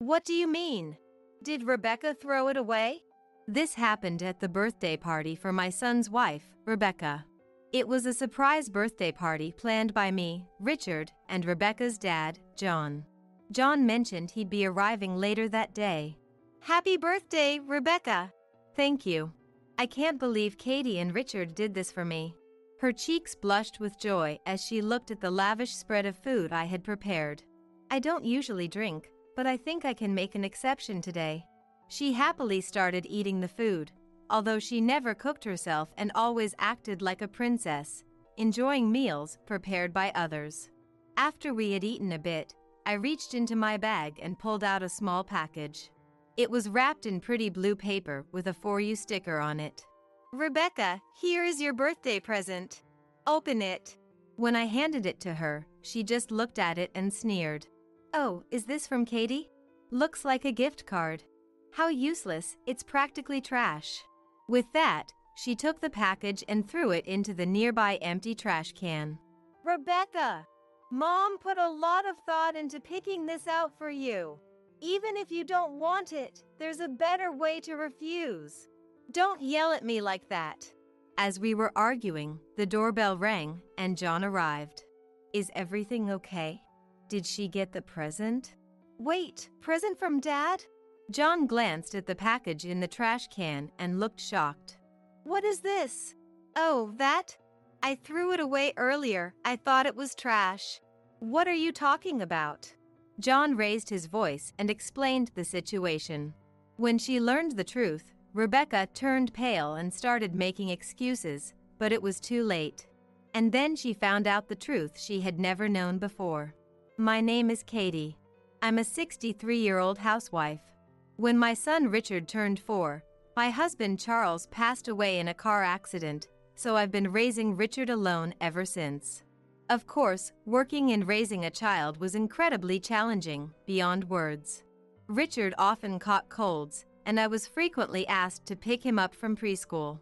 What do you mean? Did Rebecca throw it away? This happened at the birthday party for my son's wife, Rebecca. It was a surprise birthday party planned by me, Richard, and Rebecca's dad, John. John mentioned he'd be arriving later that day. Happy birthday, Rebecca! Thank you. I can't believe Katie and Richard did this for me. Her cheeks blushed with joy as she looked at the lavish spread of food I had prepared. I don't usually drink, but I think I can make an exception today. She happily started eating the food, although she never cooked herself and always acted like a princess, enjoying meals prepared by others. After we had eaten a bit, I reached into my bag and pulled out a small package. It was wrapped in pretty blue paper with a "For You" sticker on it. Rebecca, here is your birthday present. Open it. When I handed it to her, she just looked at it and sneered. Oh, is this from Katie? Looks like a gift card. How useless, it's practically trash. With that, she took the package and threw it into the nearby empty trash can. Rebecca, Mom put a lot of thought into picking this out for you. Even if you don't want it, there's a better way to refuse. Don't yell at me like that. As we were arguing, the doorbell rang and John arrived. Is everything okay? Did she get the present? Wait, present from Dad? John glanced at the package in the trash can and looked shocked. What is this? Oh, that? I threw it away earlier. I thought it was trash. What are you talking about? John raised his voice and explained the situation. When she learned the truth, Rebecca turned pale and started making excuses, but it was too late. And then she found out the truth she had never known before. My name is Katie. I'm a 63-year-old housewife. When my son Richard turned 4, my husband Charles passed away in a car accident, so I've been raising Richard alone ever since. Of course, working and raising a child was incredibly challenging, beyond words. Richard often caught colds, and I was frequently asked to pick him up from preschool.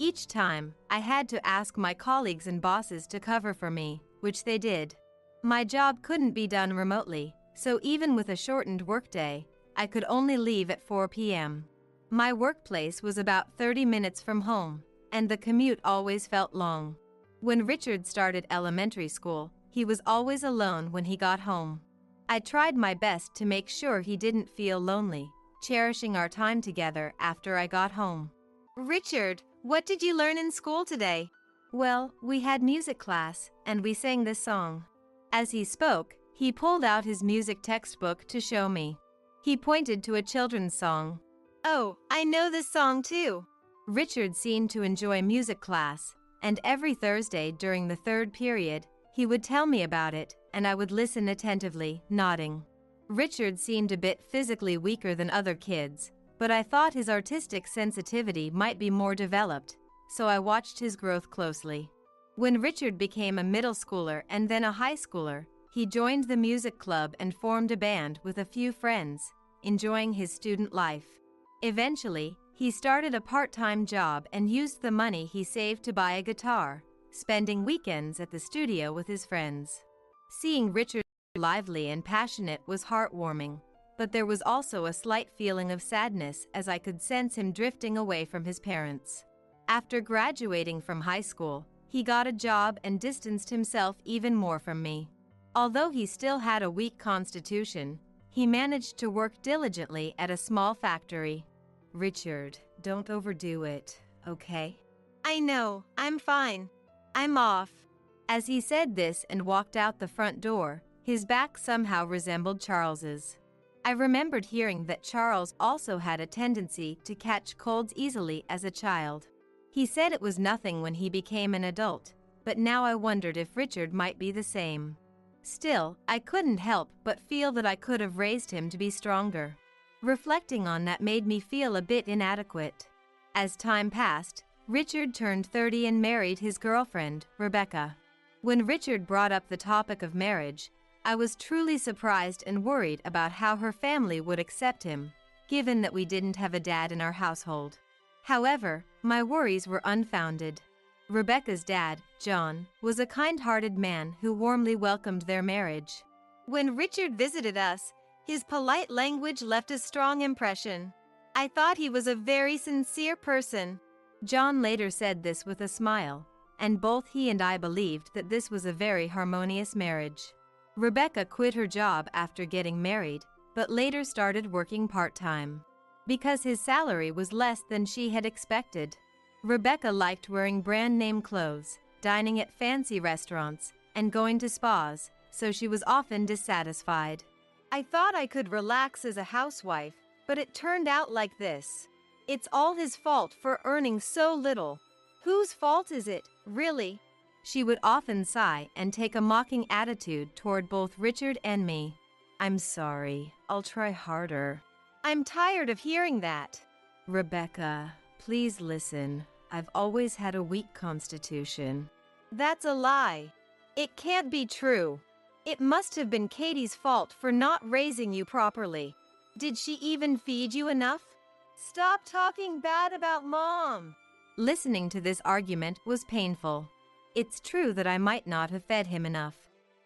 Each time, I had to ask my colleagues and bosses to cover for me, which they did. My job couldn't be done remotely, so even with a shortened workday, I could only leave at 4 p.m. My workplace was about 30 minutes from home, and the commute always felt long. When Richard started elementary school, he was always alone when he got home. I tried my best to make sure he didn't feel lonely, cherishing our time together after I got home. Richard, what did you learn in school today? Well, we had music class, and we sang this song. As he spoke, he pulled out his music textbook to show me. He pointed to a children's song. Oh, I know this song too. Richard seemed to enjoy music class, and every Thursday during the third period, he would tell me about it, and I would listen attentively, nodding. Richard seemed a bit physically weaker than other kids, but I thought his artistic sensitivity might be more developed, so I watched his growth closely. When Richard became a middle schooler and then a high schooler, he joined the music club and formed a band with a few friends, enjoying his student life. Eventually, he started a part-time job and used the money he saved to buy a guitar, spending weekends at the studio with his friends. Seeing Richard lively and passionate was heartwarming, but there was also a slight feeling of sadness as I could sense him drifting away from his parents. After graduating from high school, he got a job and distanced himself even more from me. Although he still had a weak constitution, he managed to work diligently at a small factory. Richard, don't overdo it, okay? I know, I'm fine. I'm off. As he said this and walked out the front door, his back somehow resembled Charles's. I remembered hearing that Charles also had a tendency to catch colds easily as a child. He said it was nothing when he became an adult, but now I wondered if Richard might be the same. Still, I couldn't help but feel that I could have raised him to be stronger. Reflecting on that made me feel a bit inadequate. As time passed, Richard turned 30 and married his girlfriend, Rebecca. When Richard brought up the topic of marriage, I was truly surprised and worried about how her family would accept him, given that we didn't have a dad in our household. However, my worries were unfounded. Rebecca's dad, John, was a kind-hearted man who warmly welcomed their marriage. When Richard visited us, His polite language left a strong impression. I thought he was a very sincere person. John later said this with a smile, and both he and I believed that this was a very harmonious marriage. Rebecca quit her job after getting married, but later started working part-time. Because his salary was less than she had expected. Rebecca liked wearing brand-name clothes, dining at fancy restaurants, and going to spas, so she was often dissatisfied. I thought I could relax as a housewife, but it turned out like this. It's all his fault for earning so little. Whose fault is it, really? She would often sigh and take a mocking attitude toward both Richard and me. I'm sorry, I'll try harder. I'm tired of hearing that. Rebecca, please listen. I've always had a weak constitution. That's a lie. It can't be true. It must have been Katie's fault for not raising you properly. Did she even feed you enough? Stop talking bad about Mom. Listening to this argument was painful. It's true that I might not have fed him enough.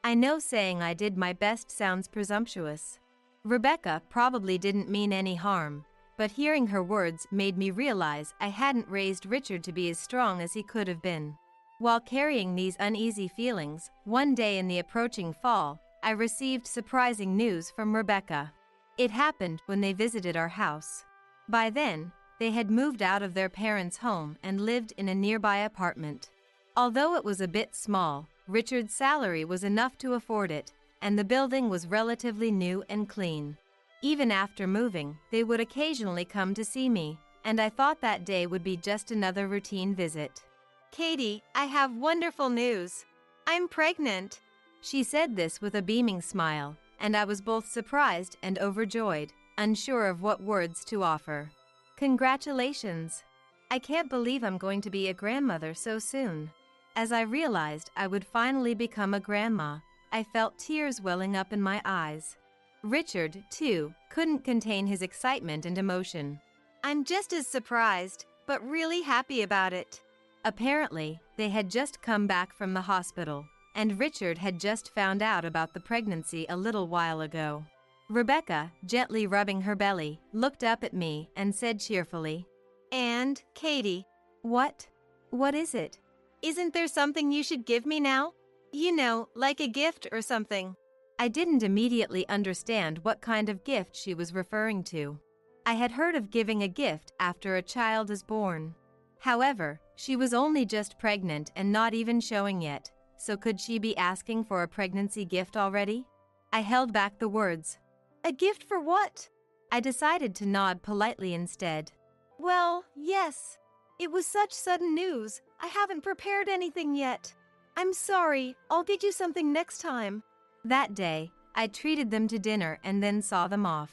I know saying I did my best sounds presumptuous. Rebecca probably didn't mean any harm, but hearing her words made me realize I hadn't raised Richard to be as strong as he could have been. While carrying these uneasy feelings, one day in the approaching fall, I received surprising news from Rebecca. It happened when they visited our house. By then, they had moved out of their parents' home and lived in a nearby apartment. Although it was a bit small, Richard's salary was enough to afford it, and the building was relatively new and clean. Even after moving, they would occasionally come to see me, and I thought that day would be just another routine visit. Katie, I have wonderful news. I'm pregnant. She said this with a beaming smile, and I was both surprised and overjoyed, unsure of what words to offer. Congratulations. I can't believe I'm going to be a grandmother so soon. As I realized I would finally become a grandma, I felt tears welling up in my eyes. Richard, too, couldn't contain his excitement and emotion. I'm just as surprised, but really happy about it. Apparently, they had just come back from the hospital, and Richard had just found out about the pregnancy a little while ago. Rebecca, gently rubbing her belly, looked up at me and said cheerfully, "And, Katie, what is it? Isn't there something you should give me now? You know, like a gift or something." I didn't immediately understand what kind of gift she was referring to. I had heard of giving a gift after a child is born. However, she was only just pregnant and not even showing yet, so could she be asking for a pregnancy gift already? I held back the words. A gift for what? I decided to nod politely instead. Well, yes. It was such sudden news. I haven't prepared anything yet. I'm sorry. I'll get you something next time. That day, I treated them to dinner and then saw them off.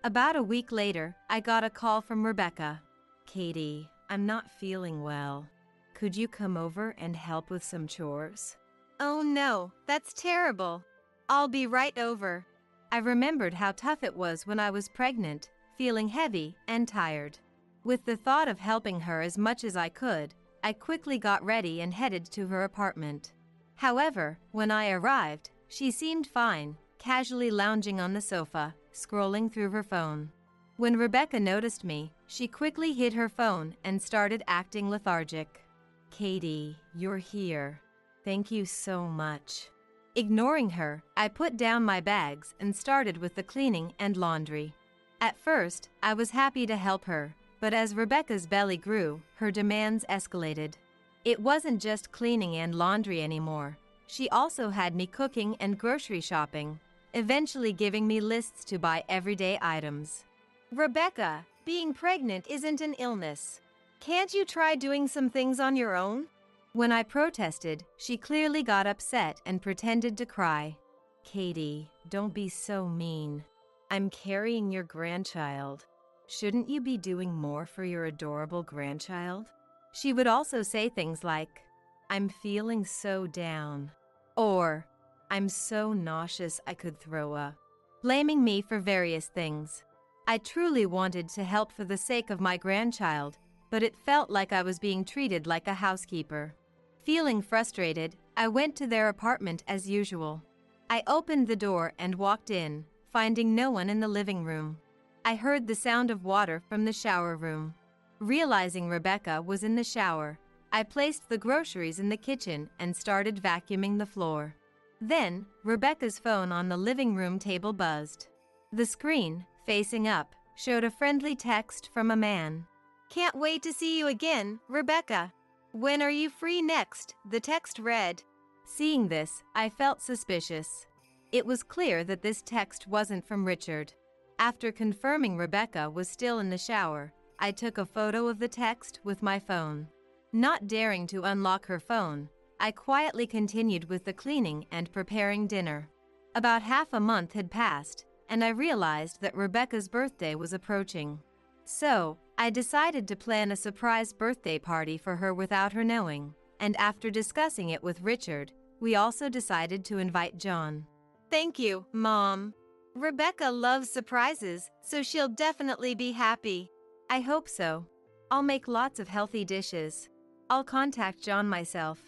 About a week later, I got a call from Rebecca. Katie, I'm not feeling well. Could you come over and help with some chores? Oh no, that's terrible. I'll be right over. I remembered how tough it was when I was pregnant, feeling heavy and tired. With the thought of helping her as much as I could, I quickly got ready and headed to her apartment. However, when I arrived, she seemed fine, casually lounging on the sofa, scrolling through her phone. When Rebecca noticed me, she quickly hid her phone and started acting lethargic. Katie, you're here. Thank you so much. Ignoring her, I put down my bags and started with the cleaning and laundry. At first, I was happy to help her, but as Rebecca's belly grew, her demands escalated. It wasn't just cleaning and laundry anymore. She also had me cooking and grocery shopping, eventually giving me lists to buy everyday items. Rebecca, being pregnant isn't an illness. Can't you try doing some things on your own? When I protested, she clearly got upset and pretended to cry. Katie, don't be so mean. I'm carrying your grandchild. Shouldn't you be doing more for your adorable grandchild? She would also say things like, I'm feeling so down, or I'm so nauseous I could throw up, blaming me for various things. I truly wanted to help for the sake of my grandchild, but it felt like I was being treated like a housekeeper. Feeling frustrated, I went to their apartment as usual. I opened the door and walked in, finding no one in the living room. I heard the sound of water from the shower room. Realizing Rebecca was in the shower, I placed the groceries in the kitchen and started vacuuming the floor. Then, Rebecca's phone on the living room table buzzed. The screen, facing up, showed a friendly text from a man. "Can't wait to see you again, Rebecca. When are you free next?" the text read. Seeing this, I felt suspicious. It was clear that this text wasn't from Richard. After confirming Rebecca was still in the shower, I took a photo of the text with my phone. Not daring to unlock her phone, I quietly continued with the cleaning and preparing dinner. About half a month had passed, and I realized that Rebecca's birthday was approaching. So, I decided to plan a surprise birthday party for her without her knowing, and after discussing it with Richard, we also decided to invite John. "Thank you, Mom. Rebecca loves surprises, so she'll definitely be happy." "I hope so. I'll make lots of healthy dishes. I'll contact John myself."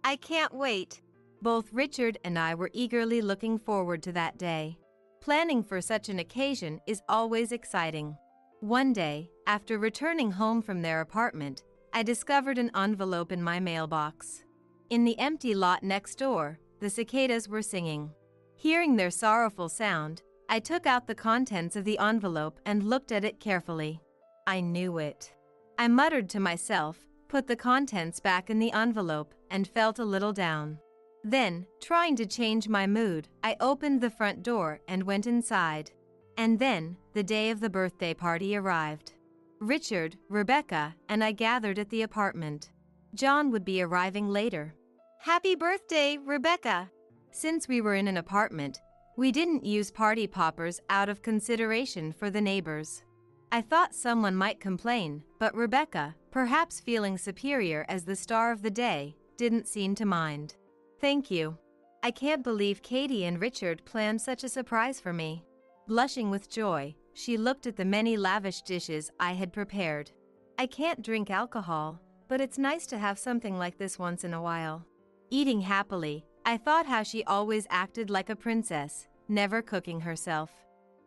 "I can't wait." Both Richard and I were eagerly looking forward to that day. Planning for such an occasion is always exciting. One day, after returning home from their apartment, I discovered an envelope in my mailbox. In the empty lot next door, the cicadas were singing. Hearing their sorrowful sound, I took out the contents of the envelope and looked at it carefully. I knew it. I muttered to myself, put the contents back in the envelope, and felt a little down. Then, trying to change my mood, I opened the front door and went inside. And then, the day of the birthday party arrived. Richard, Rebecca, and I gathered at the apartment. John would be arriving later. "Happy birthday, Rebecca!" Since we were in an apartment, we didn't use party poppers out of consideration for the neighbors. I thought someone might complain, but Rebecca, perhaps feeling superior as the star of the day, didn't seem to mind. "Thank you. I can't believe Katie and Richard planned such a surprise for me." Blushing with joy, she looked at the many lavish dishes I had prepared. "I can't drink alcohol, but it's nice to have something like this once in a while." Eating happily, I thought how she always acted like a princess, never cooking herself.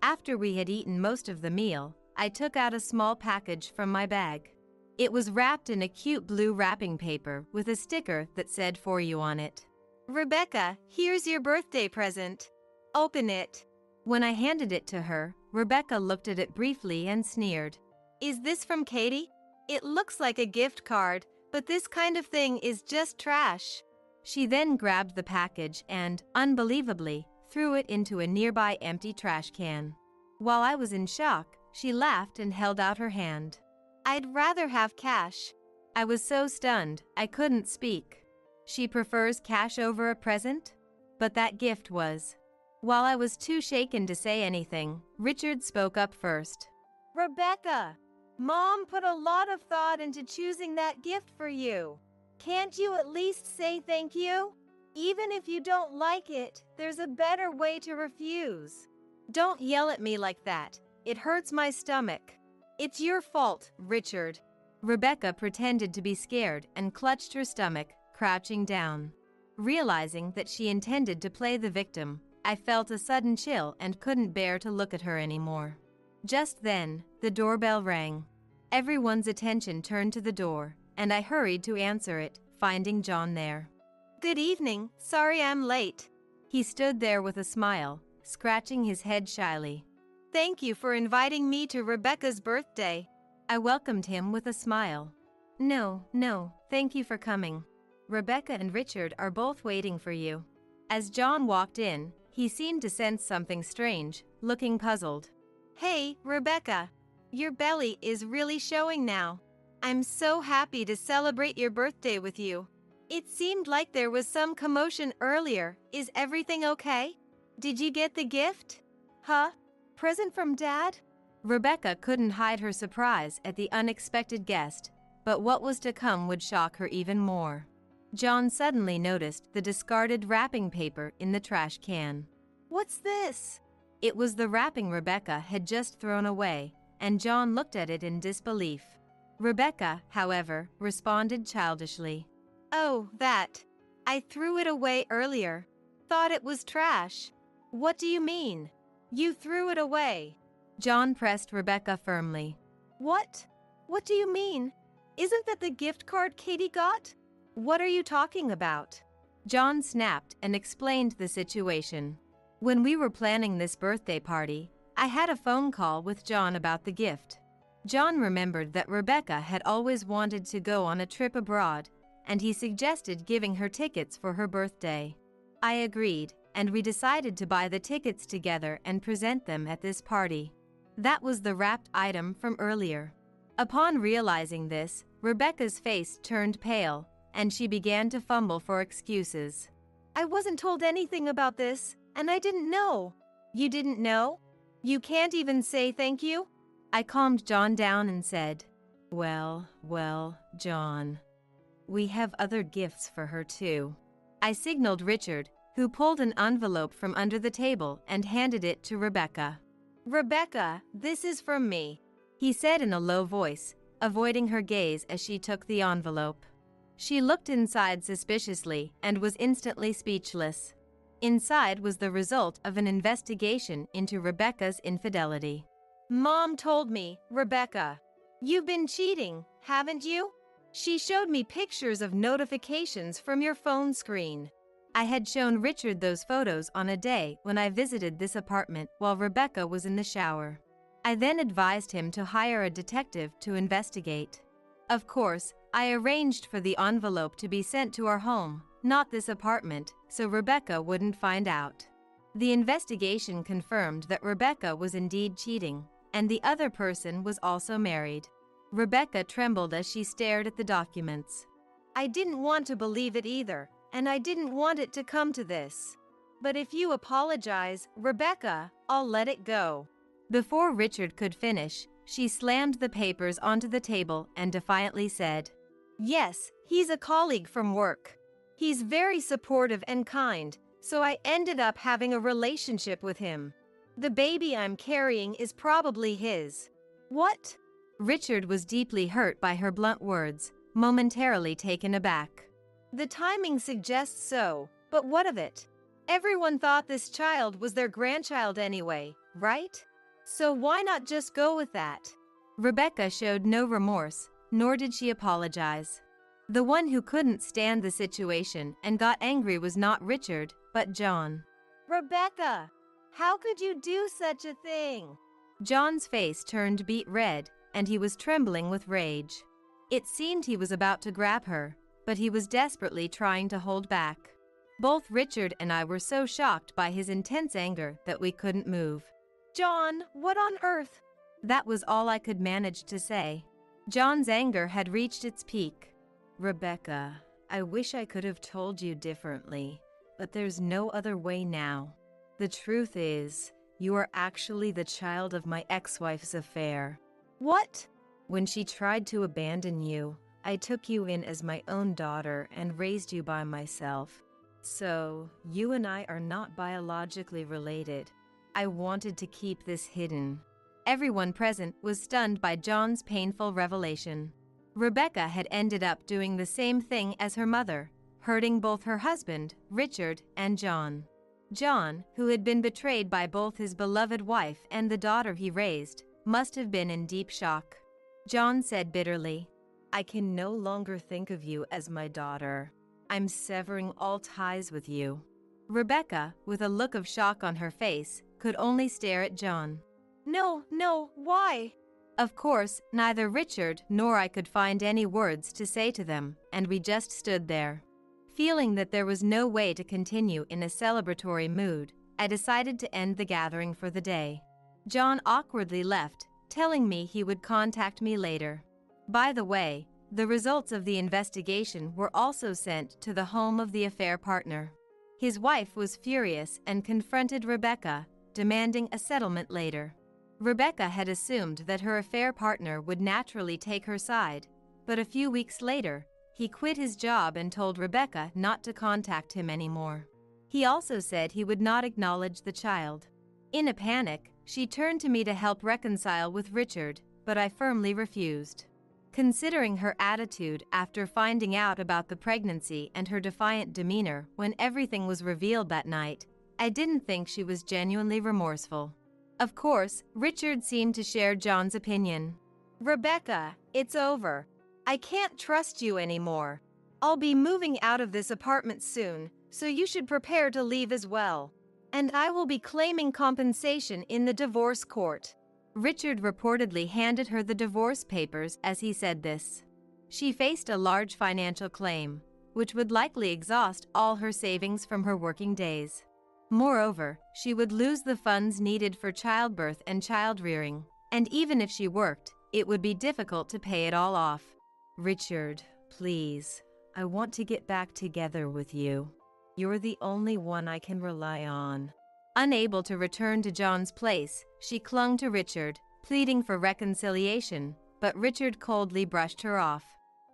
After we had eaten most of the meal, I took out a small package from my bag. It was wrapped in a cute blue wrapping paper with a sticker that said "For You" on it. "Rebecca, here's your birthday present. Open it." When I handed it to her, Rebecca looked at it briefly and sneered. "Is this from Katie? It looks like a gift card, but this kind of thing is just trash." She then grabbed the package and, unbelievably, threw it into a nearby empty trash can. While I was in shock, she laughed and held out her hand. "I'd rather have cash." I was so stunned, I couldn't speak. She prefers cash over a present? But that gift was. While I was too shaken to say anything, Richard spoke up first. "Rebecca, Mom put a lot of thought into choosing that gift for you. Can't you at least say thank you? Even if you don't like it, there's a better way to refuse." "Don't yell at me like that. It hurts my stomach." "It's your fault, Richard." Rebecca pretended to be scared and clutched her stomach, crouching down. Realizing that she intended to play the victim, I felt a sudden chill and couldn't bear to look at her anymore. Just then, the doorbell rang. Everyone's attention turned to the door, and I hurried to answer it, finding John there. "Good evening, sorry I'm late." He stood there with a smile, scratching his head shyly. "Thank you for inviting me to Rebecca's birthday." I welcomed him with a smile. No, thank you for coming. Rebecca and Richard are both waiting for you." As John walked in, he seemed to sense something strange, looking puzzled. "Hey, Rebecca. Your belly is really showing now. I'm so happy to celebrate your birthday with you. It seemed like there was some commotion earlier. Is everything okay? Did you get the gift?" "Huh? Present from Dad?" Rebecca couldn't hide her surprise at the unexpected guest, but what was to come would shock her even more. John suddenly noticed the discarded wrapping paper in the trash can. "What's this?" It was the wrapping Rebecca had just thrown away, and John looked at it in disbelief. Rebecca, however, responded childishly. "Oh, that. I threw it away earlier. Thought it was trash." "What do you mean?" You threw it away. John pressed Rebecca firmly. What? What do you mean? Isn't that the gift card Katie got? What are you talking about? John snapped and explained the situation. When we were planning this birthday party, I had a phone call with John about the gift. John remembered that Rebecca had always wanted to go on a trip abroad, and he suggested giving her tickets for her birthday. I agreed, and we decided to buy the tickets together and present them at this party. That was the wrapped item from earlier. Upon realizing this, Rebecca's face turned pale, and she began to fumble for excuses. I wasn't told anything about this, and I didn't know. You didn't know? You can't even say thank you? I calmed John down and said, Well, John. We have other gifts for her too. I signaled Richard, who pulled an envelope from under the table and handed it to Rebecca. Rebecca, this is from me, he said in a low voice, avoiding her gaze as she took the envelope. She looked inside suspiciously and was instantly speechless. Inside was the result of an investigation into Rebecca's infidelity. Mom told me, Rebecca, you've been cheating, haven't you? She showed me pictures of notifications from your phone screen. I had shown Richard those photos on a day when I visited this apartment while Rebecca was in the shower. I then advised him to hire a detective to investigate. Of course, I arranged for the envelope to be sent to our home, not this apartment, so Rebecca wouldn't find out. The investigation confirmed that Rebecca was indeed cheating, and the other person was also married. Rebecca trembled as she stared at the documents. I didn't want to believe it either, and I didn't want it to come to this. But if you apologize, Rebecca, I'll let it go. Before Richard could finish, she slammed the papers onto the table and defiantly said, Yes, he's a colleague from work. He's very supportive and kind, so I ended up having a relationship with him. The baby I'm carrying is probably his. What? Richard was deeply hurt by her blunt words, momentarily taken aback. The timing suggests so, but what of it? Everyone thought this child was their grandchild anyway, right? So why not just go with that? Rebecca showed no remorse, nor did she apologize. The one who couldn't stand the situation and got angry was not Richard, but John. Rebecca, how could you do such a thing? John's face turned beet red, and he was trembling with rage. It seemed he was about to grab her, but he was desperately trying to hold back. Both Richard and I were so shocked by his intense anger that we couldn't move. John, what on earth? That was all I could manage to say. John's anger had reached its peak. Rebecca, I wish I could have told you differently, but there's no other way now. The truth is, you are actually the child of my ex-wife's affair. What? When she tried to abandon you, I took you in as my own daughter and raised you by myself. So, you and I are not biologically related. I wanted to keep this hidden. Everyone present was stunned by John's painful revelation. Rebecca had ended up doing the same thing as her mother, hurting both her husband, Richard, and John. John, who had been betrayed by both his beloved wife and the daughter he raised, must have been in deep shock. John said bitterly, I can no longer think of you as my daughter. I'm severing all ties with you. Rebecca, with a look of shock on her face, could only stare at John. No, why? Of course, neither Richard nor I could find any words to say to them, and we just stood there. Feeling that there was no way to continue in a celebratory mood, I decided to end the gathering for the day. John awkwardly left, telling me he would contact me later. By the way, the results of the investigation were also sent to the home of the affair partner. His wife was furious and confronted Rebecca, demanding a settlement later. Rebecca had assumed that her affair partner would naturally take her side, but a few weeks later, he quit his job and told Rebecca not to contact him anymore. He also said he would not acknowledge the child. In a panic, she turned to me to help reconcile with Richard, but I firmly refused. Considering her attitude after finding out about the pregnancy and her defiant demeanor when everything was revealed that night, I didn't think she was genuinely remorseful. Of course, Richard seemed to share John's opinion. Rebecca, it's over. I can't trust you anymore. I'll be moving out of this apartment soon, so you should prepare to leave as well. And I will be claiming compensation in the divorce court. Richard reportedly handed her the divorce papers as he said this. She faced a large financial claim, which would likely exhaust all her savings from her working days. Moreover, she would lose the funds needed for childbirth and child-rearing, and even if she worked, it would be difficult to pay it all off. Richard, please, I want to get back together with you. You're the only one I can rely on. Unable to return to John's place, she clung to Richard, pleading for reconciliation, but Richard coldly brushed her off.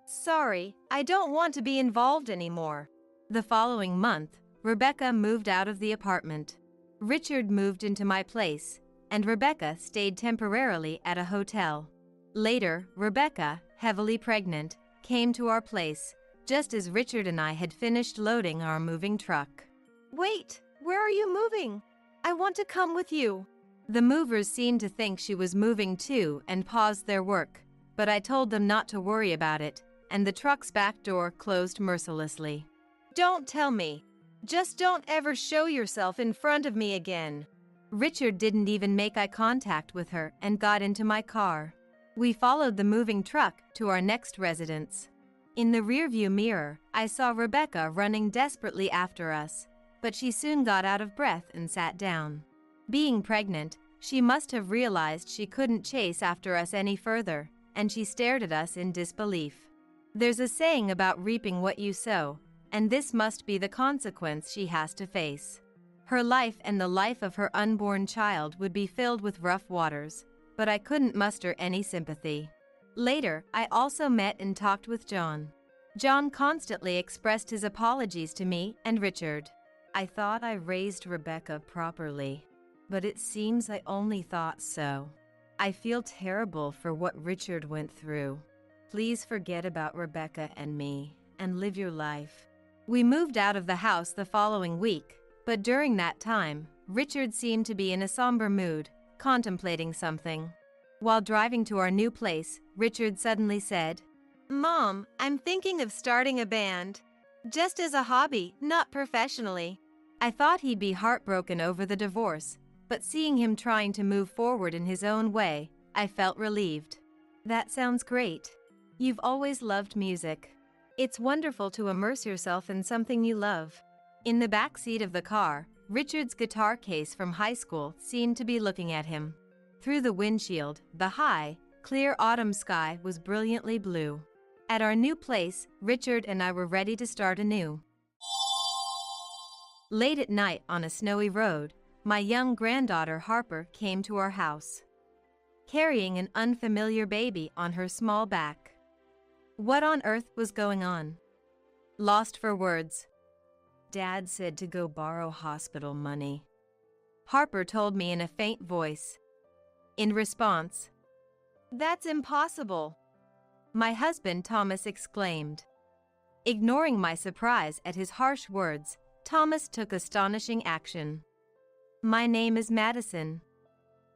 Sorry, I don't want to be involved anymore. The following month, Rebecca moved out of the apartment. Richard moved into my place, and Rebecca stayed temporarily at a hotel. Later, Rebecca, heavily pregnant, came to our place, just as Richard and I had finished loading our moving truck. Wait, where are you moving? I want to come with you. The movers seemed to think she was moving too and paused their work, but I told them not to worry about it, and the truck's back door closed mercilessly. Don't tell me. Just don't ever show yourself in front of me again. Richard didn't even make eye contact with her and got into my car. We followed the moving truck to our next residence. In the rearview mirror, I saw Rebecca running desperately after us, but she soon got out of breath and sat down. Being pregnant, she must have realized she couldn't chase after us any further, and she stared at us in disbelief. There's a saying about reaping what you sow, and this must be the consequence she has to face. Her life and the life of her unborn child would be filled with rough waters, but I couldn't muster any sympathy. Later, I also met and talked with John. John constantly expressed his apologies to me and Richard. I thought I raised Rebecca properly, but it seems I only thought so. I feel terrible for what Richard went through. Please forget about Rebecca and me, and live your life. We moved out of the house the following week, but during that time, Richard seemed to be in a somber mood, contemplating something. While driving to our new place, Richard suddenly said, Mom, I'm thinking of starting a band. Just as a hobby, not professionally. I thought he'd be heartbroken over the divorce, but seeing him trying to move forward in his own way, I felt relieved. That sounds great. You've always loved music. It's wonderful to immerse yourself in something you love. In the back seat of the car, Richard's guitar case from high school seemed to be looking at him. Through the windshield, the high, clear autumn sky was brilliantly blue. At our new place, Richard and I were ready to start anew. Late at night on a snowy road, my young granddaughter Harper came to our house, carrying an unfamiliar baby on her small back. What on earth was going on? Lost for words. Dad said to go borrow hospital money, Harper told me in a faint voice. In response, That's impossible, my husband Thomas exclaimed. Ignoring my surprise at his harsh words, Thomas took astonishing action. My name is Madison.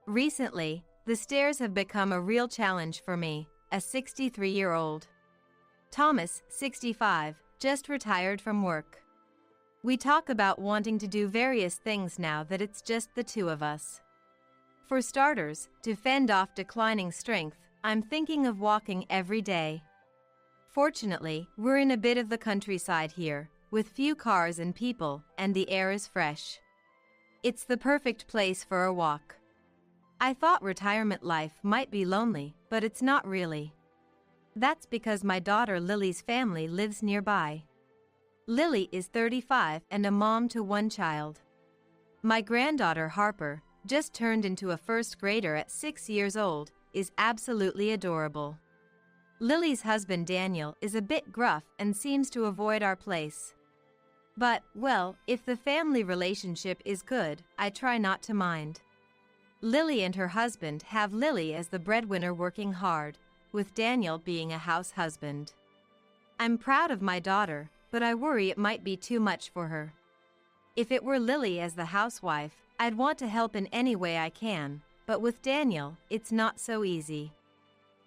Recently, the stairs have become a real challenge for me, a 63-year-old. Thomas, 65, just retired from work. We talk about wanting to do various things now that it's just the two of us. For starters, to fend off declining strength, I'm thinking of walking every day. Fortunately, we're in a bit of the countryside here, with few cars and people, and the air is fresh. It's the perfect place for a walk. I thought retirement life might be lonely, but it's not really. That's because my daughter Lily's family lives nearby. Lily is 35 and a mom to one child. My granddaughter Harper, just turned into a first grader at 6 years old, is absolutely adorable. Lily's husband Daniel is a bit gruff and seems to avoid our place. But, well, if the family relationship is good, I try not to mind. Lily and her husband have Lily as the breadwinner working hard, with Daniel being a house husband. I'm proud of my daughter, but I worry it might be too much for her. If it were Lily as the housewife, I'd want to help in any way I can, but with Daniel, it's not so easy.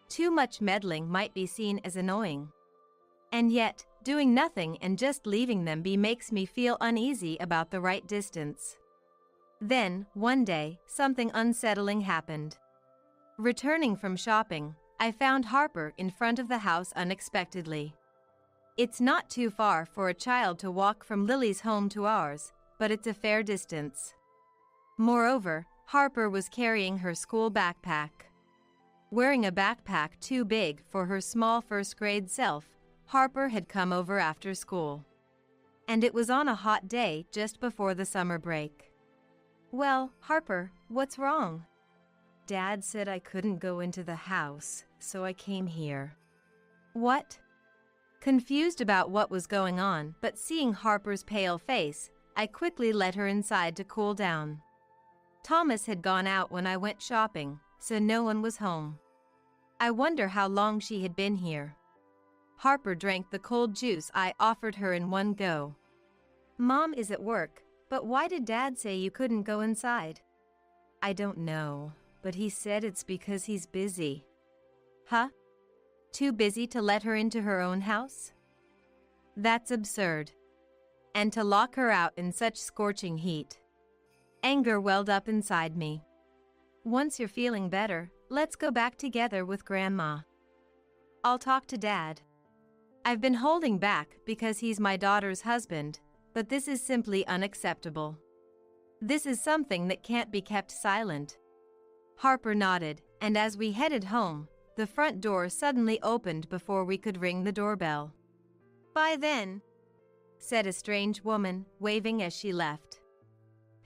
Too much meddling might be seen as annoying. And yet, doing nothing and just leaving them be makes me feel uneasy about the right distance. Then, one day, something unsettling happened. Returning from shopping, I found Harper in front of the house unexpectedly. It's not too far for a child to walk from Lily's home to ours, but it's a fair distance. Moreover, Harper was carrying her school backpack. Wearing a backpack too big for her small first-grade self, Harper had come over after school. And it was on a hot day just before the summer break. "Well, Harper, what's wrong?" "Dad said I couldn't go into the house, so I came here." "What?" Confused about what was going on, but seeing Harper's pale face, I quickly let her inside to cool down. Thomas had gone out when I went shopping, so no one was home. I wonder how long she had been here. Harper drank the cold juice I offered her in one go. "Mom is at work, but why did Dad say you couldn't go inside?" "I don't know, but he said it's because he's busy." "Huh? Too busy to let her into her own house?" That's absurd. And to lock her out in such scorching heat. Anger welled up inside me. "Once you're feeling better, let's go back together with Grandma. I'll talk to Dad. I've been holding back because he's my daughter's husband, but this is simply unacceptable. This is something that can't be kept silent." Harper nodded, and as we headed home, the front door suddenly opened before we could ring the doorbell. "Bye then," said a strange woman, waving as she left.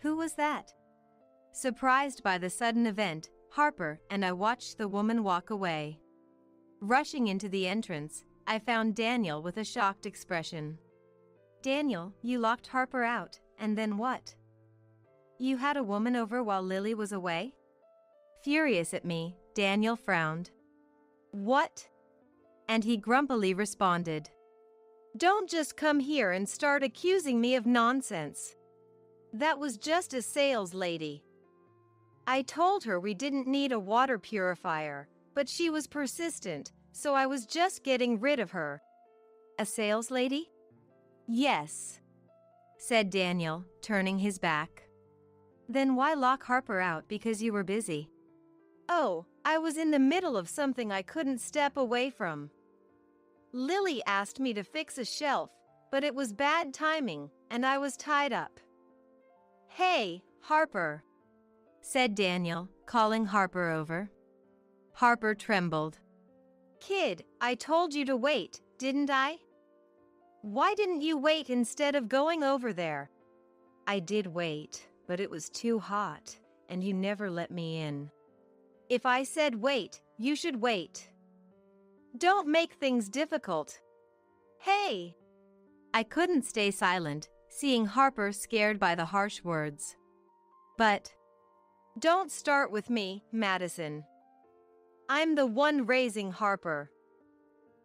Who was that? Surprised by the sudden event, Harper and I watched the woman walk away. Rushing into the entrance, I found Daniel with a shocked expression. "Daniel, you locked Harper out, and then what? You had a woman over while Lily was away?" Furious at me, Daniel frowned. "What?" And he grumpily responded, "Don't just come here and start accusing me of nonsense. That was just a sales lady. I told her we didn't need a water purifier, but she was persistent, so I was just getting rid of her." "A sales lady?" "Yes," said Daniel, turning his back. "Then why lock Harper out because you were busy?" "Oh, I was in the middle of something I couldn't step away from. Lily asked me to fix a shelf, but it was bad timing, and I was tied up." "Hey, Harper," said Daniel, calling Harper over. Harper trembled. "Kid, I told you to wait, didn't I? Why didn't you wait instead of going over there?" "I did wait, but it was too hot, and you never let me in." "If I said wait, you should wait. Don't make things difficult. Hey!" I couldn't stay silent, seeing Harper scared by the harsh words. "But don't start with me, Madison. I'm the one raising Harper.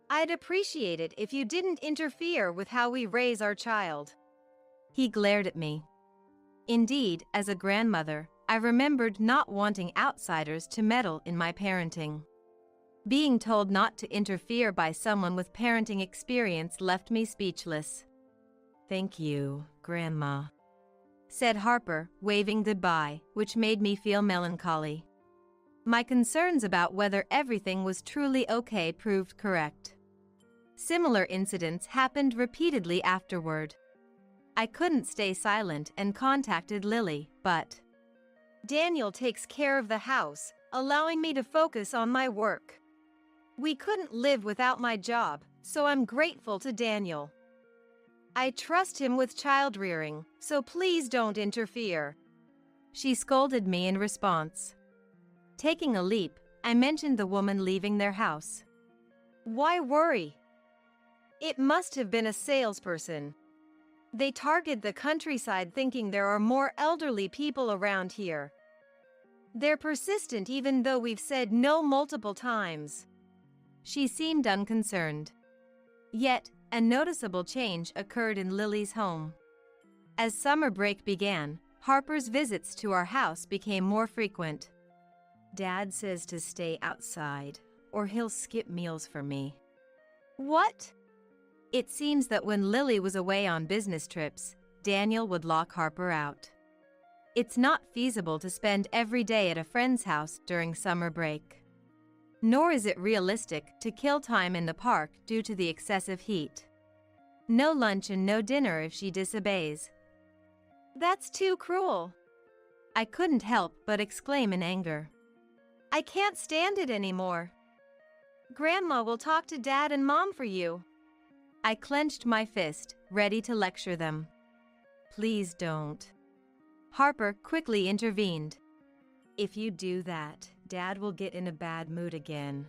I'd appreciate it if you didn't interfere with how we raise our child." He glared at me. Indeed, as a grandmother, I remembered not wanting outsiders to meddle in my parenting. Being told not to interfere by someone with parenting experience left me speechless. "Thank you, Grandma," said Harper, waving goodbye, which made me feel melancholy. My concerns about whether everything was truly okay proved correct. Similar incidents happened repeatedly afterward. I couldn't stay silent and contacted Lily, but Daniel takes care of the house, allowing me to focus on my work. We couldn't live without my job, so I'm grateful to Daniel. I trust him with child rearing, so please don't interfere." She scolded me in response. Taking a leap, I mentioned the woman leaving their house. "Why worry? It must have been a salesperson. They target the countryside thinking there are more elderly people around here. They're persistent even though we've said no multiple times." She seemed unconcerned. Yet, a noticeable change occurred in Lily's home. As summer break began, Harper's visits to our house became more frequent. Dad says to stay outside, or he'll skip meals for me. What? It seems that when Lily was away on business trips, Daniel would lock Harper out. It's not feasible to spend every day at a friend's house during summer break. Nor is it realistic to kill time in the park due to the excessive heat. No lunch and no dinner if she disobeys. That's too cruel. I couldn't help but exclaim in anger. I can't stand it anymore. Grandma will talk to Dad and Mom for you. I clenched my fist, ready to lecture them. Please don't. Harper quickly intervened. If you do that, Dad will get in a bad mood again.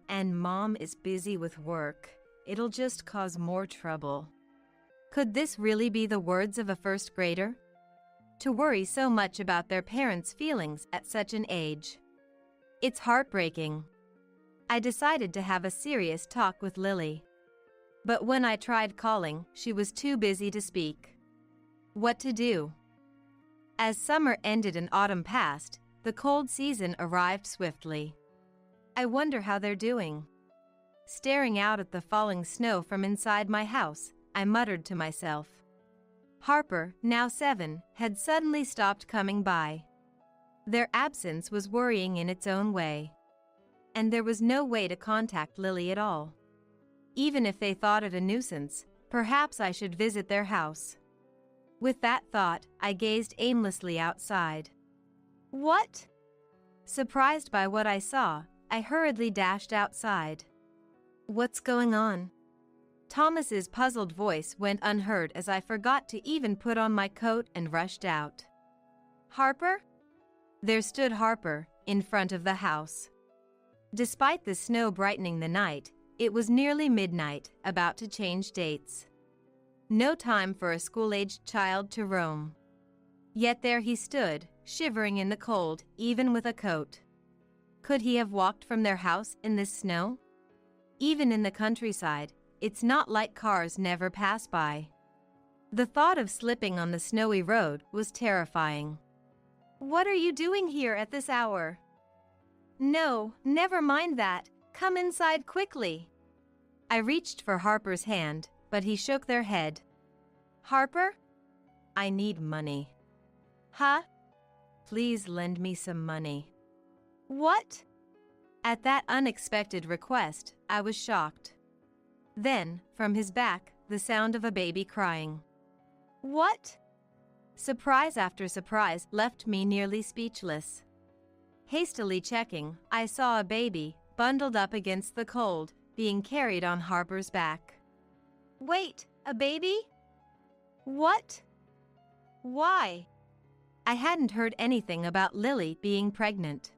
And Mom is busy with work. It'll just cause more trouble. Could this really be the words of a first grader? To worry so much about their parents' feelings at such an age. It's heartbreaking. I decided to have a serious talk with Lily. But when I tried calling, she was too busy to speak. What to do? As summer ended and autumn passed, the cold season arrived swiftly. I wonder how they're doing. Staring out at the falling snow from inside my house, I muttered to myself. Harper, now 7, had suddenly stopped coming by. Their absence was worrying in its own way. And there was no way to contact Lily at all. Even if they thought it a nuisance, perhaps I should visit their house. With that thought, I gazed aimlessly outside. What? Surprised by what I saw, I hurriedly dashed outside. What's going on? Thomas's puzzled voice went unheard as I forgot to even put on my coat and rushed out. Harper? There stood Harper, in front of the house. Despite the snow brightening the night, it was nearly midnight, about to change dates. No time for a school-aged child to roam. Yet there he stood, shivering in the cold, even with a coat. Could he have walked from their house in this snow? Even in the countryside, it's not like cars never pass by. The thought of slipping on the snowy road was terrifying. What are you doing here at this hour? No, never mind that. Come inside quickly. I reached for Harper's hand, but he shook their head. Harper? I need money. Huh? Please lend me some money. What? At that unexpected request, I was shocked. Then, from his back, the sound of a baby crying. What? Surprise after surprise left me nearly speechless. Hastily checking, I saw a baby, bundled up against the cold, being carried on Harper's back. Wait, a baby? What? Why? I hadn't heard anything about Lily being pregnant.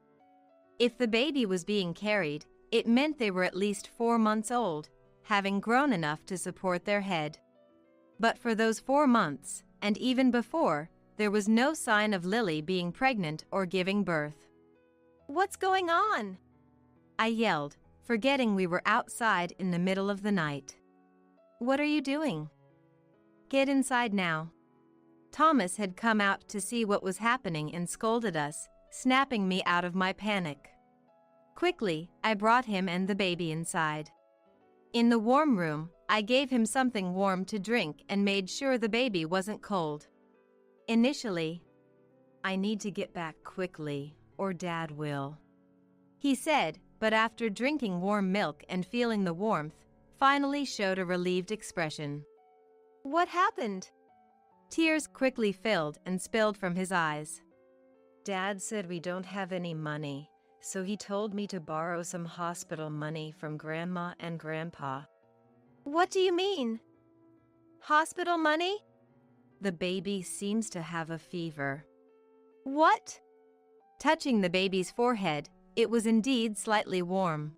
If the baby was being carried, it meant they were at least 4 months old, having grown enough to support their head. But for those 4 months, and even before, there was no sign of Lily being pregnant or giving birth. What's going on? I yelled, forgetting we were outside in the middle of the night. What are you doing? Get inside now. Thomas had come out to see what was happening and scolded us, snapping me out of my panic. Quickly, I brought him and the baby inside. In the warm room, I gave him something warm to drink and made sure the baby wasn't cold. Initially, I need to get back quickly, or Dad will, he said, but after drinking warm milk and feeling the warmth, finally showed a relieved expression. What happened? Tears quickly filled and spilled from his eyes. Dad said we don't have any money, so he told me to borrow some hospital money from Grandma and Grandpa. What do you mean? Hospital money? The baby seems to have a fever. What? Touching the baby's forehead, it was indeed slightly warm.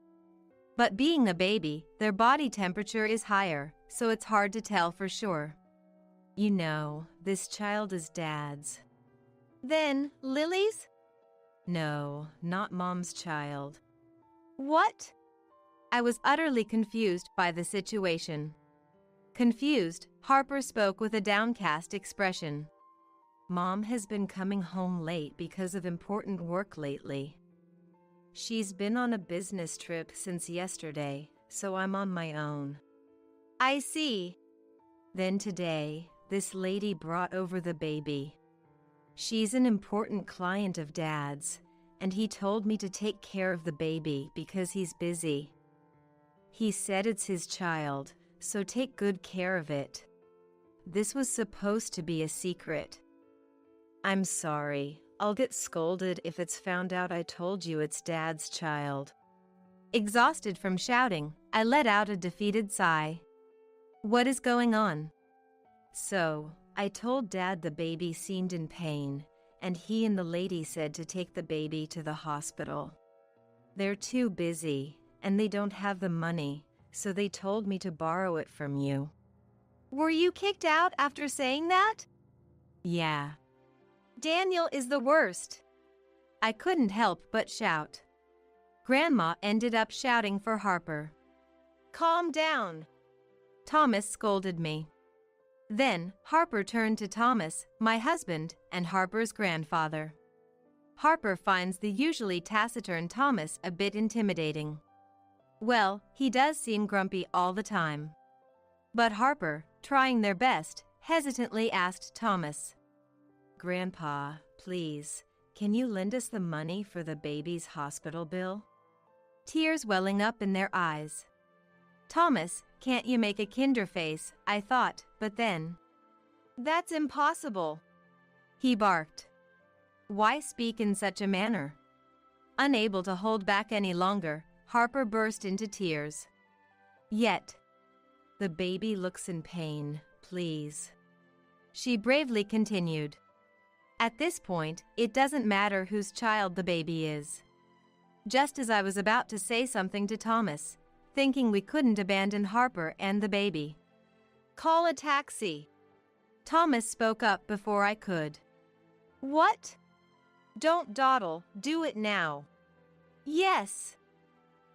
But being a baby, their body temperature is higher, so it's hard to tell for sure. You know, this child is Dad's. Then, Lily's? No, not Mom's child. What? I was utterly confused by the situation. Confused, Harper spoke with a downcast expression. Mom has been coming home late because of important work lately. She's been on a business trip since yesterday, so I'm on my own. I see. Then today, this lady brought over the baby. She's an important client of Dad's, and he told me to take care of the baby because he's busy. He said it's his child, so take good care of it. This was supposed to be a secret. I'm sorry, I'll get scolded if it's found out I told you it's Dad's child. Exhausted from shouting, I let out a defeated sigh. What is going on? So, I told Dad the baby seemed in pain, and he and the lady said to take the baby to the hospital. They're too busy, and they don't have the money, so they told me to borrow it from you. Were you kicked out after saying that? Yeah. Daniel is the worst. I couldn't help but shout. Grandma ended up shouting for Harper. Calm down. Thomas scolded me. Then, Harper turned to Thomas, my husband, and Harper's grandfather. Harper finds the usually taciturn Thomas a bit intimidating. Well, he does seem grumpy all the time. But Harper, trying their best, hesitantly asked Thomas, Grandpa, please, can you lend us the money for the baby's hospital bill? Tears welling up in their eyes. Thomas, can't you make a kinder face, I thought, but then. That's impossible. He barked. Why speak in such a manner? Unable to hold back any longer, Harper burst into tears. Yet, the baby looks in pain, please. She bravely continued. At this point, it doesn't matter whose child the baby is. Just as I was about to say something to Thomas, thinking we couldn't abandon Harper and the baby. Call a taxi. Thomas spoke up before I could. What? Don't dawdle, do it now. Yes.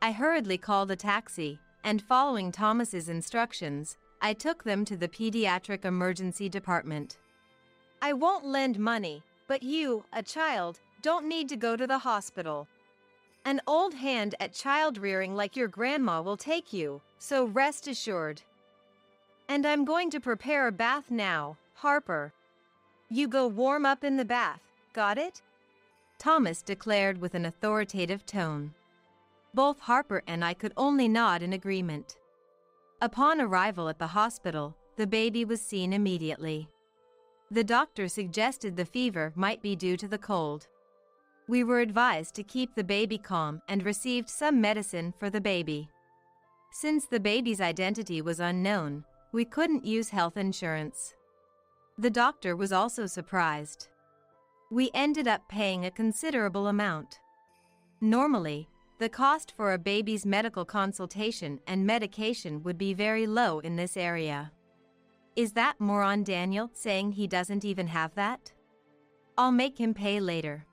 I hurriedly called a taxi, and following Thomas's instructions, I took them to the pediatric emergency department. I won't lend money, but you, a child, don't need to go to the hospital. An old hand at child rearing like your grandma will take you, so rest assured. And I'm going to prepare a bath now, Harper. You go warm up in the bath, got it? Thomas declared with an authoritative tone. Both Harper and I could only nod in agreement. Upon arrival at the hospital, the baby was seen immediately. The doctor suggested the fever might be due to the cold. We were advised to keep the baby calm and received some medicine for the baby. Since the baby's identity was unknown, we couldn't use health insurance. The doctor was also surprised. We ended up paying a considerable amount. Normally, the cost for a baby's medical consultation and medication would be very low in this area. Is that more on Daniel saying he doesn't even have that? I'll make him pay later.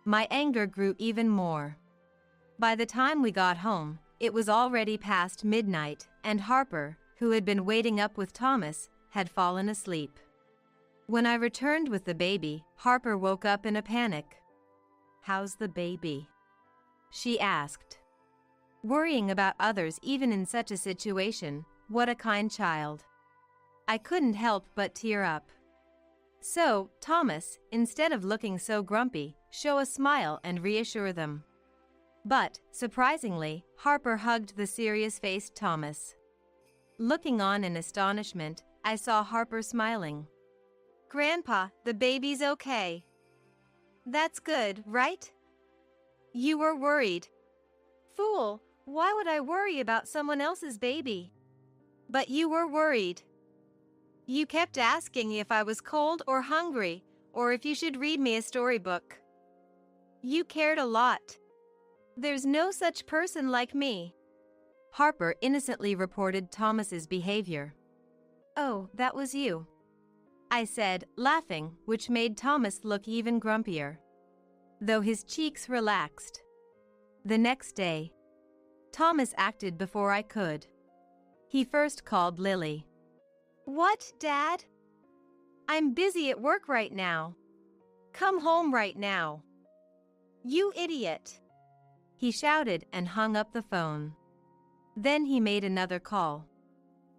My anger grew even more. By the time we got home, it was already past midnight, and Harper, who had been waiting up with Thomas, had fallen asleep. When I returned with the baby, Harper woke up in a panic. How's the baby? She asked. Worrying about others even in such a situation, what a kind child. I couldn't help but tear up. So, Thomas, instead of looking so grumpy, show a smile and reassure them. But, surprisingly, Harper hugged the serious-faced Thomas. Looking on in astonishment, I saw Harper smiling. Grandpa, the baby's okay. That's good, right? You were worried. Fool, why would I worry about someone else's baby? But you were worried. You kept asking if I was cold or hungry, or if you should read me a storybook. You cared a lot. There's no such person like me. Harper innocently reported Thomas's behavior. Oh, that was you, I said, laughing, which made Thomas look even grumpier, though his cheeks relaxed. The next day, Thomas acted before I could. He first called Lily. What, Dad? I'm busy at work right now. Come home right now. You idiot! He shouted and hung up the phone. Then he made another call.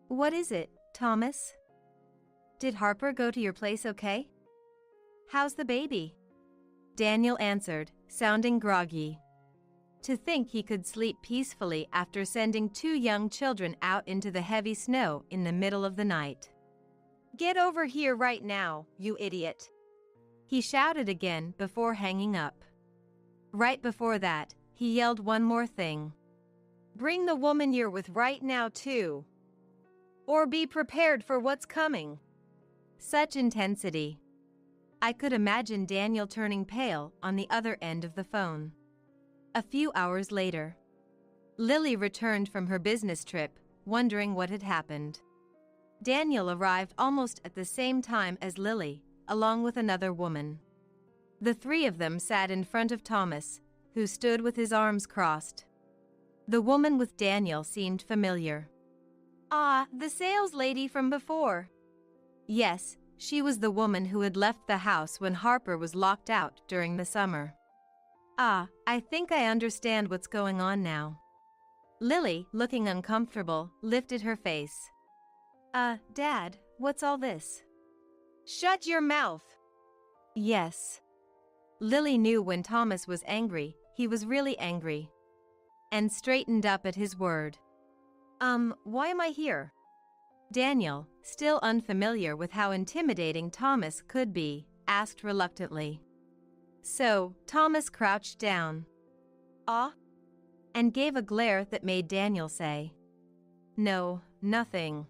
What is it, Thomas? Did Harper go to your place okay? How's the baby? Daniel answered, sounding groggy. To think he could sleep peacefully after sending 2 young children out into the heavy snow in the middle of the night. Get over here right now, you idiot! He shouted again before hanging up. Right before that, he yelled one more thing. Bring the woman you're with right now too. Or be prepared for what's coming. Such intensity. I could imagine Daniel turning pale on the other end of the phone. A few hours later, Lily returned from her business trip, wondering what had happened. Daniel arrived almost at the same time as Lily, along with another woman. The 3 of them sat in front of Thomas, who stood with his arms crossed. The woman with Daniel seemed familiar. Ah, the sales lady from before. Yes, she was the woman who had left the house when Harper was locked out during the summer. Ah, I think I understand what's going on now. Lily, looking uncomfortable, lifted her face. Dad, what's all this? Shut your mouth! Yes. Lily knew when Thomas was angry, he was really angry. And straightened up at his word. Why am I here? Daniel, still unfamiliar with how intimidating Thomas could be, asked reluctantly. So, Thomas crouched down. And gave a glare that made Daniel say, No, nothing.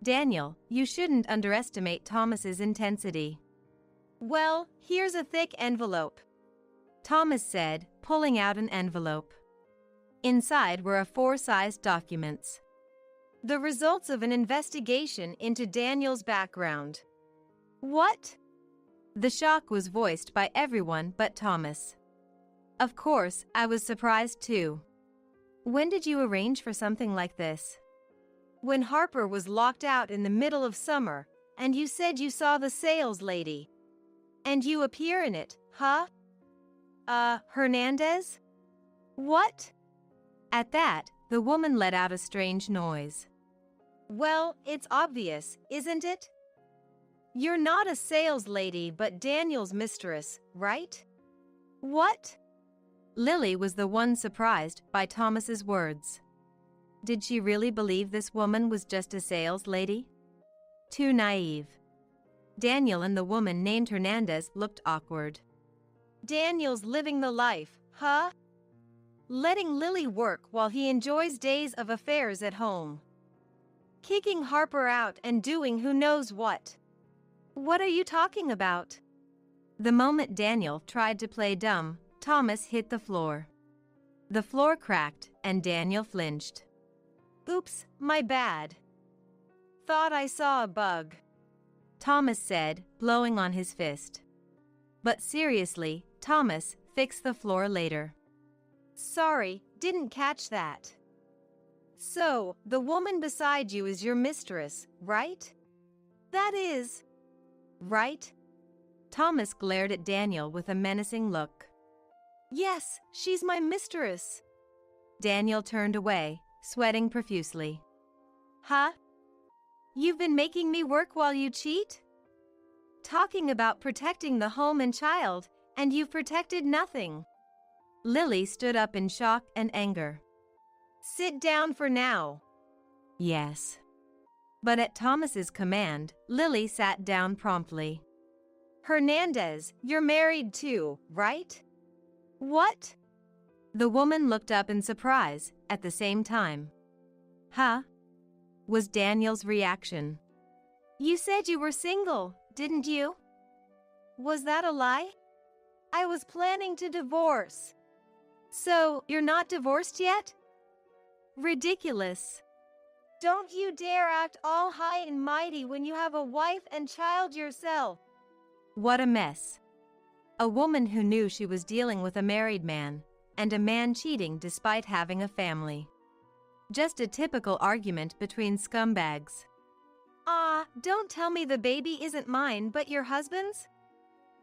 Daniel, you shouldn't underestimate Thomas's intensity. Well, here's a thick envelope, Thomas said, pulling out an envelope. Inside were 4-sized documents. The results of an investigation into Daniel's background. What? The shock was voiced by everyone but Thomas. Of course, I was surprised too. When did you arrange for something like this? When Harper was locked out in the middle of summer, and you said you saw the sales lady. And you appear in it, huh? Hernandez? What? At that, the woman let out a strange noise. Well, it's obvious, isn't it? You're not a sales lady but Daniel's mistress, right? What? Lily was the one surprised by Thomas's words. Did she really believe this woman was just a sales lady? Too naive. Daniel and the woman named Hernandez looked awkward. Daniel's living the life, huh? Letting Lily work while he enjoys days of affairs at home. Kicking Harper out and doing who knows what. What are you talking about? The moment Daniel tried to play dumb, Thomas hit the floor. The floor cracked and Daniel flinched. Oops, my bad. Thought I saw a bug, Thomas said, blowing on his fist. But seriously, Thomas, fix the floor later. Sorry, didn't catch that. So, the woman beside you is your mistress, right? That is, right? Thomas glared at Daniel with a menacing look. Yes, she's my mistress. Daniel turned away, sweating profusely. Huh? You've been making me work while you cheat? Talking about protecting the home and child, and you've protected nothing. Lily stood up in shock and anger. Sit down for now. Yes. But at Thomas's command, Lily sat down promptly. Hernandez, you're married too, right? What? The woman looked up in surprise, at the same time. Huh? Was Daniel's reaction. You said you were single, didn't you? Was that a lie? I was planning to divorce. So, you're not divorced yet? Ridiculous. Don't you dare act all high and mighty when you have a wife and child yourself. What a mess. A woman who knew she was dealing with a married man, and a man cheating despite having a family. Just a typical argument between scumbags. Ah, don't tell me the baby isn't mine but your husband's?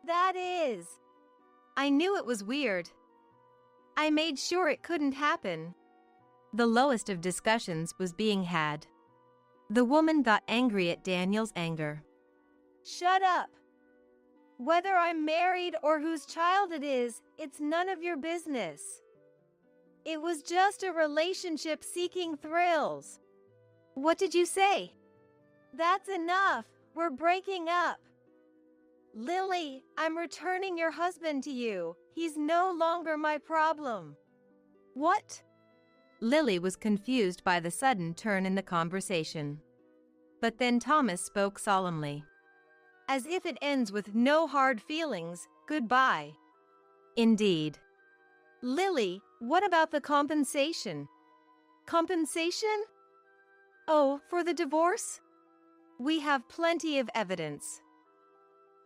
That is. I knew it was weird. I made sure it couldn't happen. The lowest of discussions was being had. The woman got angry at Daniel's anger. Shut up! Whether I'm married or whose child it is, it's none of your business. It was just a relationship seeking thrills. What did you say? That's enough. We're breaking up. Lily, I'm returning your husband to you. He's no longer my problem. What? Lily was confused by the sudden turn in the conversation. But then Thomas spoke solemnly. As if it ends with no hard feelings, goodbye. Indeed. Lily, what about the compensation? Compensation? Oh, for the divorce? We have plenty of evidence.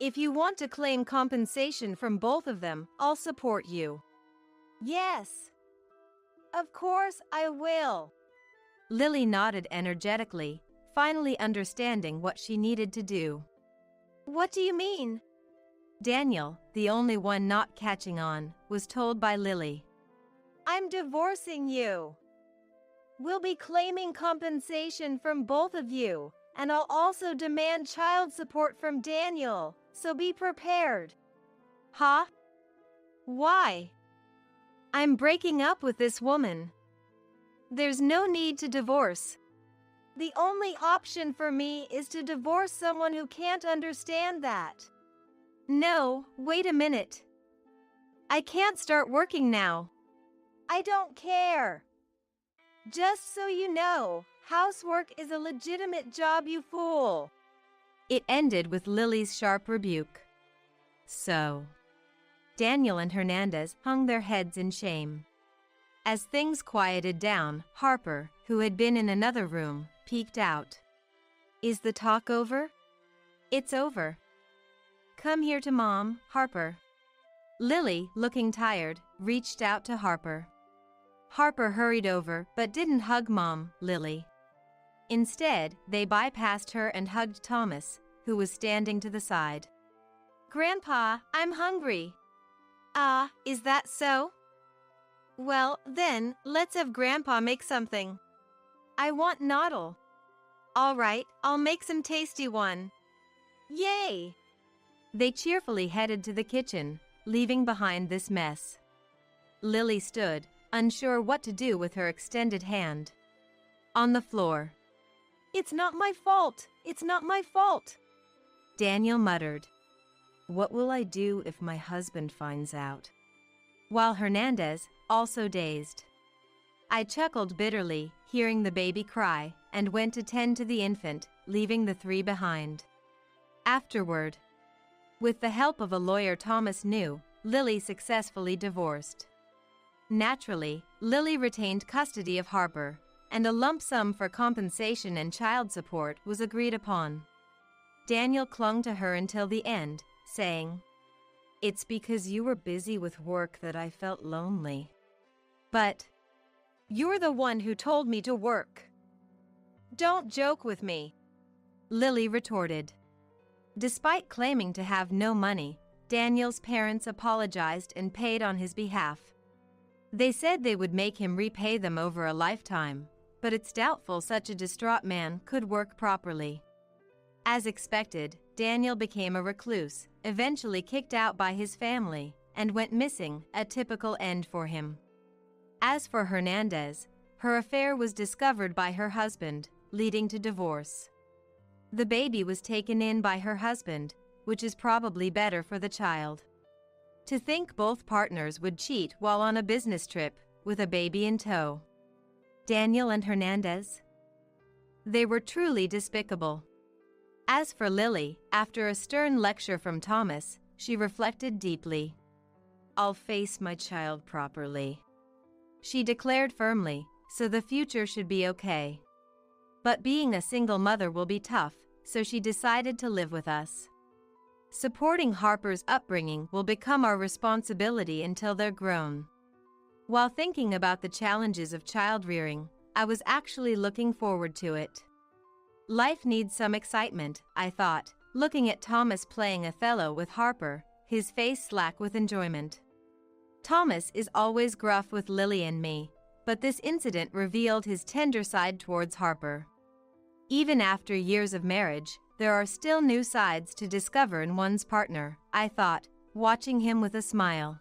If you want to claim compensation from both of them, I'll support you. Yes. Of course I will. Lily nodded energetically, finally understanding what she needed to do. What do you mean? Daniel, the only one not catching on, was told by Lily. I'm divorcing you. We'll be claiming compensation from both of you, and I'll also demand child support from Daniel, so be prepared. Huh? Why? I'm breaking up with this woman. There's no need to divorce. The only option for me is to divorce someone who can't understand that. No, wait a minute. I can't start working now. I don't care. Just so you know, housework is a legitimate job, you fool. It ended with Lily's sharp rebuke. So, Daniel and Hernandez hung their heads in shame. As things quieted down, Harper, who had been in another room, peeked out. Is the talk over? It's over. Come here to Mom, Harper. Lily, looking tired, reached out to Harper. Harper hurried over but didn't hug Mom, Lily. Instead, they bypassed her and hugged Thomas, who was standing to the side. Grandpa, I'm hungry. Ah, is that so? Well, then, let's have Grandpa make something. I want noodle. All right, I'll make some tasty one. Yay! They cheerfully headed to the kitchen, leaving behind this mess. Lily stood, unsure what to do with her extended hand. On the floor. It's not my fault! It's not my fault! Daniel muttered. What will I do if my husband finds out? While Hernandez, also dazed. I chuckled bitterly, hearing the baby cry, and went to tend to the infant, leaving the three behind. Afterward, with the help of a lawyer Thomas knew, Lily successfully divorced. Naturally, Lily retained custody of Harper, and a lump sum for compensation and child support was agreed upon. Daniel clung to her until the end, saying, It's because you were busy with work that I felt lonely. But you're the one who told me to work. Don't joke with me, Lily retorted. Despite claiming to have no money, Daniel's parents apologized and paid on his behalf. They said they would make him repay them over a lifetime, but it's doubtful such a distraught man could work properly. As expected, Daniel became a recluse, eventually kicked out by his family, and went missing, a typical end for him. As for Hernandez, her affair was discovered by her husband, leading to divorce. The baby was taken in by her husband, which is probably better for the child. To think both partners would cheat while on a business trip, with a baby in tow. Daniel and Hernandez? They were truly despicable. As for Lily, after a stern lecture from Thomas, she reflected deeply. I'll face my child properly, she declared firmly, so the future should be okay. But being a single mother will be tough, so she decided to live with us. Supporting Harper's upbringing will become our responsibility until they're grown. While thinking about the challenges of child rearing, I was actually looking forward to it. Life needs some excitement, I thought, looking at Thomas playing Othello with Harper, his face slack with enjoyment. Thomas is always gruff with Lily and me, but this incident revealed his tender side towards Harper. Even after years of marriage, there are still new sides to discover in one's partner, I thought, watching him with a smile.